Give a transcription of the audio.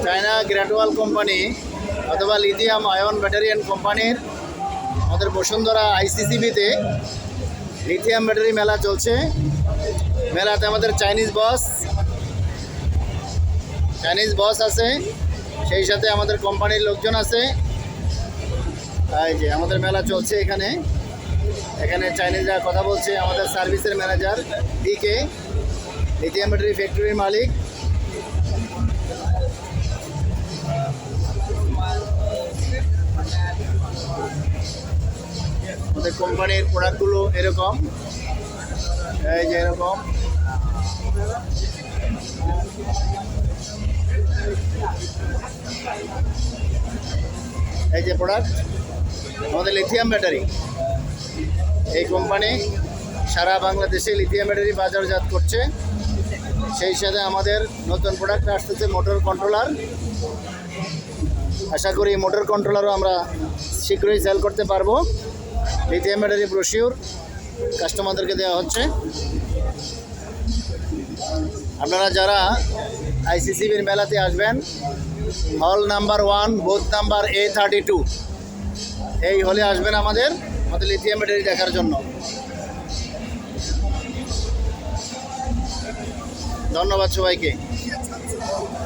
China গ্রেটওয়াল company অথবা lithium ion ব্যাটারিয়ান কোম্পানির আমাদের বসুন্ধরা আইসিসিবিতে লিথিয়াম ব্যাটারি মেলা চলছে। মেলাতে আমাদের চাইনিজ বস আছে, সেই সাথে আমাদের কোম্পানির লোকজন আছে। এই যে আমাদের মেলা চলছে এখানে চাইনিজরা কথা বলছে। আমাদের সার্ভিসের ম্যানেজার ডিকে, লিথিয়াম ব্যাটারি ফ্যাক্টরির মালিক। আমাদের কোম্পানির প্রোডাক্টগুলো এরকম, এই যে এরকম। এই যে প্রোডাক্ট আমাদের লিথিয়াম ব্যাটারি। এই কোম্পানি সারা বাংলাদেশে লিথিয়াম ব্যাটারি বাজারজাত করছে। সেই সাথে আমাদের নতুন প্রোডাক্ট আসতেছে মোটর কন্ট্রোলার। আশা করি মোটর কন্ট্রোলারও আমরা শীঘ্রই সেল করতে পারবো। লিথিয়াম ব্যাটারি ব্রোশিওর কাস্টমারদেরকে দেওয়া হচ্ছে। আপনারা যারা আইসিসিবির মেলাতে আসবেন, হল নাম্বার 1 বুথ নাম্বার A32, এই হলে আসবেন আমাদের লিথিয়াম ব্যাটারি দেখার জন্য। ধন্যবাদ সবাইকে।